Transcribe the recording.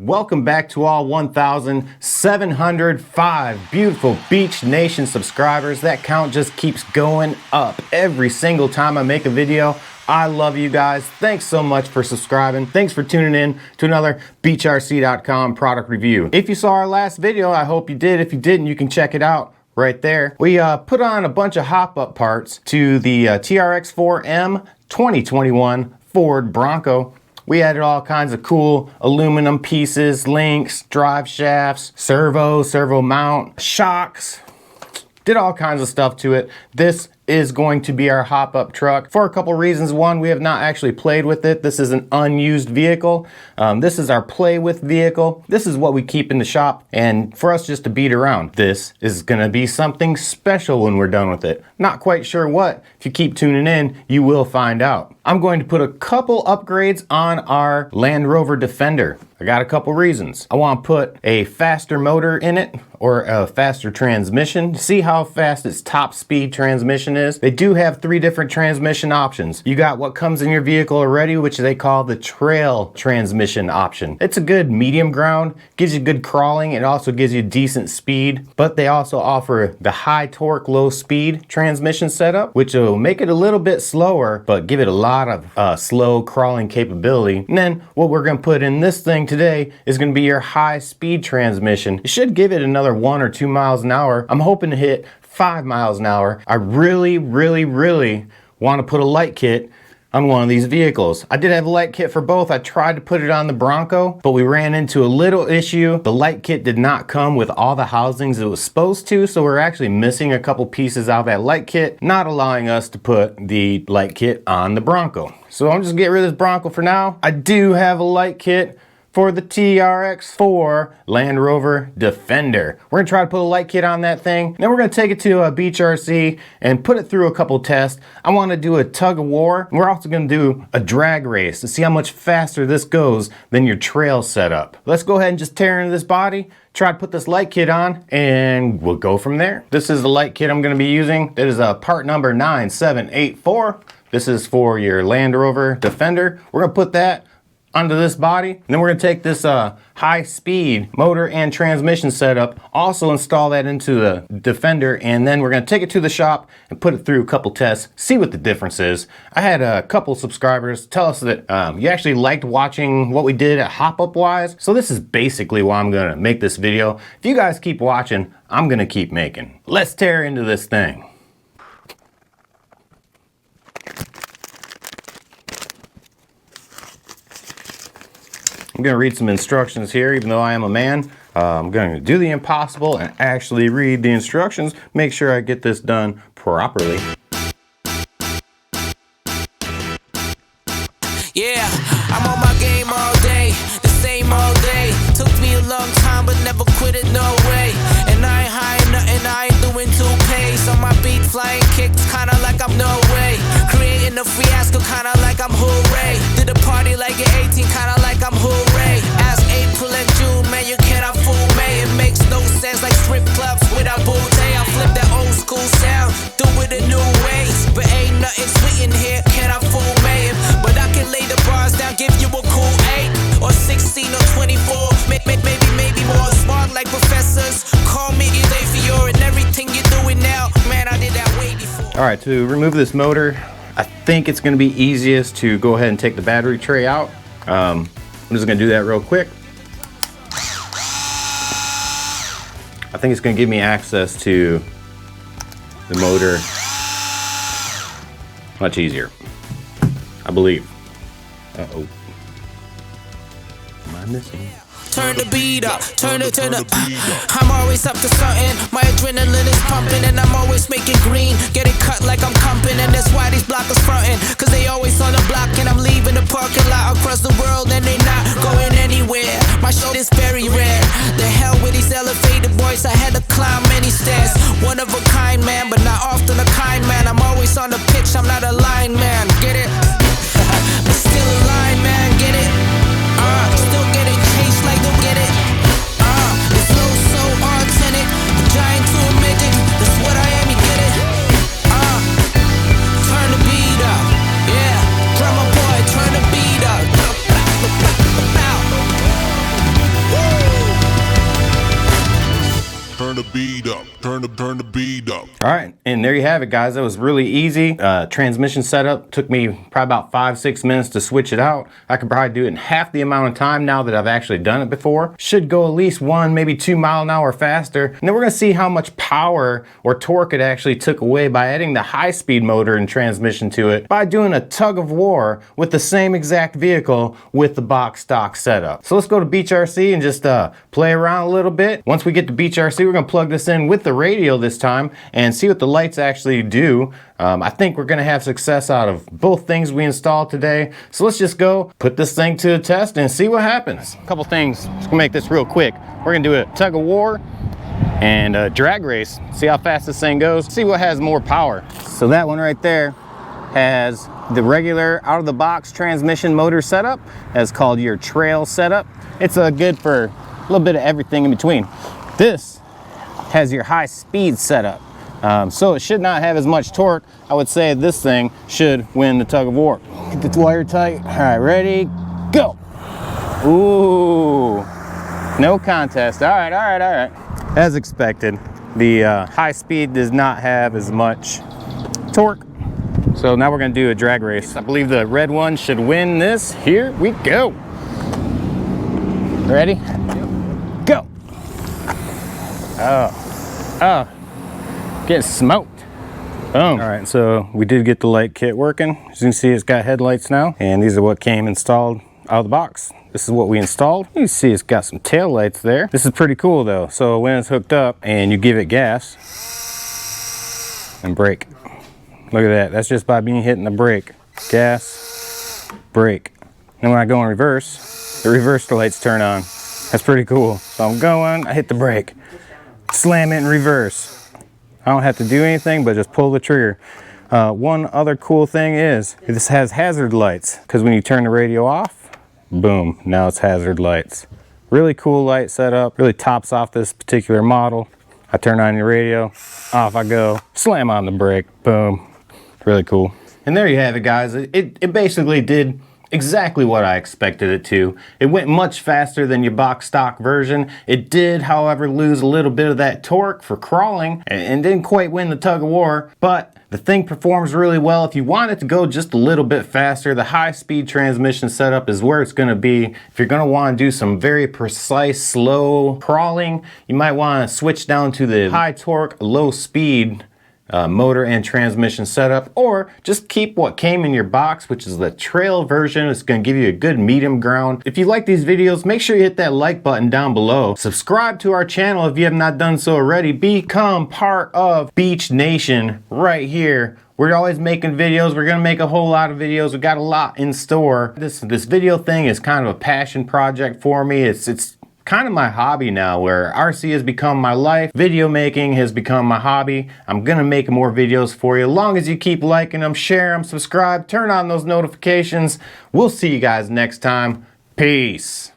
Welcome back to all 1,705 beautiful Beach Nation subscribers. That count just keeps going up every single time I make a video. I love you guys. Thanks so much for subscribing. Thanks for tuning in to another BeachRC.com product review. If you saw our last video, I hope you did. If you didn't, you can check it out right there. We put on a bunch of hop-up parts to the TRX4M 2021 Ford Bronco. We added all kinds of cool aluminum pieces, links, drive shafts, servo mount, shocks. Did all kinds of stuff to it. This is going to be our hop-up truck for a couple reasons. One, we have not actually played with it. This is an unused vehicle. This is our play with vehicle. This is what we keep in the shop and for us just to beat around. This is gonna be something special when we're done with it. Not quite sure what. If you keep tuning in, you will find out. I'm going to put a couple upgrades on our Land Rover Defender. I got a couple reasons. I want to put a faster motor in it or a faster transmission. See how fast its top speed transmission is. They do have 3 different transmission options. You got what comes in your vehicle already, which they call the trail transmission option. It's a good medium ground, gives you good crawling. It also gives you decent speed, but they also offer the high torque, low speed transmission setup, which will make it a little bit slower, but give it a lot of slow crawling capability. And then what we're going to put in this thing today is going to be your high speed transmission. It should give it another 1 or 2 miles an hour. I'm hoping to hit 5 miles an hour. I really want to put a light kit on one of these vehicles. I did have a light kit for both. I tried to put it on the Bronco, but we ran into a little issue. The light kit did not come with all the housings it was supposed to, so we're actually missing a couple pieces out of that light kit, not allowing us to put the light kit on the Bronco. So I'm just gonna get rid of this Bronco for now. I do have a light kit for the TRX4 Land Rover Defender. We're gonna try to put a light kit on that thing. Then we're gonna take it to BeachRC and put it through a couple tests. I wanna do a tug of war. We're also gonna do a drag race to see how much faster this goes than your trail setup. Let's go ahead and just tear into this body, try to put this light kit on, and we'll go from there. This is the light kit I'm gonna be using. That is part number 9784. This is for your Land Rover Defender. We're gonna put that onto this body, and then we're going to take this high speed motor and transmission setup, also install that into the Defender, and then we're going to take it to the shop and put it through a couple tests, see what the difference is. I had a couple subscribers tell us that you actually liked watching what we did at hop-up wise, so this is basically why I'm going to make this video. If you guys keep watching, I'm going to keep making. Let's tear into this thing. I'm going to read some instructions here, even though I am a man. I'm going to do the impossible and actually read the instructions, make sure I get this done properly. Yeah, I'm on my game all day, the same all day. Took me a long time, but never quit it, no way. And I ain't high nothing, I ain't doing 2 pace. On my beat, flying kicks, kinda like I'm no way. Creating a fiasco, kinda like I'm hooray. Did a party like you're 18, kinda like I'm hooray. As April and June, man, you cannot fool me. It makes no sense like strip clubs without booty. I flip that old school sound, do it a new ways. But ain't nothing sweet in here, cannot fool me. But I can lay the bars down, give you a cool 8 or 16 or 24. Maybe more smart like professors. Call me either for your and everything you're doing now. Man, I did that way before. All right, to remove this motor, I think it's going to be easiest to go ahead and take the battery tray out. I'm just going to do that real quick. I think it's going to give me access to the motor much easier, I believe. Uh-oh. Am I missing? Turn the beat up, turn it up. I'm always up to something. My adrenaline is pumping and I'm always making green. Get it cut like I'm comping, and that's why these blockers frontin'. Cause they always on the block and I'm leaving the parking lot across the world and they not going anywhere. My show is very rare. The hell with these elevator boys, I had to climb many stairs. One of a kind man, but not often a kind man. I'm always on the pitch, I'm not a line man. Get it? But still a line man, get it? Still getting chased like don't get it. The flow so authentic, a giant to a midget. That's what I am, you get it? Turn the beat up, yeah. Drummer boy, turn the beat up. All right, and there you have it, guys. That was really easy. Transmission setup took me probably about 5-6 minutes to switch it out. I could probably do it in half the amount of time now that I've actually done it before. Should go at least 1, maybe 2 miles an hour faster. And then we're gonna see how much power or torque it actually took away by adding the high-speed motor and transmission to it by doing a tug of war with the same exact vehicle with the box stock setup. So let's go to BeachRC and just play around a little bit. Once we get to BeachRC, we're gonna plug this in with the radio this time and see what the lights actually do. I think we're gonna have success out of both things we installed today. So let's just go put this thing to the test and see what happens. A couple things, just gonna make this real quick. We're gonna do a tug of war and a drag race. See how fast this thing goes. See what has more power. So that one right there has the regular out of the box transmission motor setup. That's called your trail setup. It's good for a little bit of everything in between. This has your high speed setup. So it should not have as much torque. I would say this thing should win the tug of war. Get the wire tight. All right, ready, go. Ooh, no contest. All right, all right, all right. As expected, the high speed does not have as much torque. So now we're gonna do a drag race. I believe the red one should win this. Here we go. Ready? Yep. Go. Oh. Getting smoked. Boom. All right, so we did get the light kit working. As you can see, it's got headlights now, and these are what came installed out of the box. This is what we installed. You can see it's got some tail lights there. This is pretty cool though. So when it's hooked up and you give it gas and brake. Look at that. That's just by being hitting the brake. Gas, brake. And when I go in reverse, the reverse lights turn on. That's pretty cool. So I'm going, I hit the brake, slam it in reverse. I don't have to do anything but just pull the trigger. One other cool thing is this has hazard lights, because when you turn the radio off, boom, now it's hazard lights. Really cool light setup, really tops off this particular model. I turn on the radio, off I go, slam on the brake, boom. Really cool. And there you have it, guys. It basically did exactly what I expected it to. It went much faster than your box stock version. It did, however, lose a little bit of that torque for crawling and didn't quite win the tug of war, but the thing performs really well. If you want it to go just a little bit faster, the high-speed transmission setup is where it's gonna be. If you're gonna wanna do some very precise, slow crawling, you might wanna switch down to the high torque, low speed motor and transmission setup, or just keep what came in your box, which is the trail version. It's going to give you a good medium ground. If you like these videos, make sure you hit that like button down below. Subscribe to our channel if you have not done so already. Become part of Beach Nation right here. We're always making videos. We're gonna make a whole lot of videos. We got a lot in store. This video thing is kind of a passion project for me. It's kind of my hobby now, where RC has become my life. Video making has become my hobby. I'm gonna make more videos for you, as long as you keep liking them, share them, subscribe, turn on those notifications. We'll see you guys next time. Peace.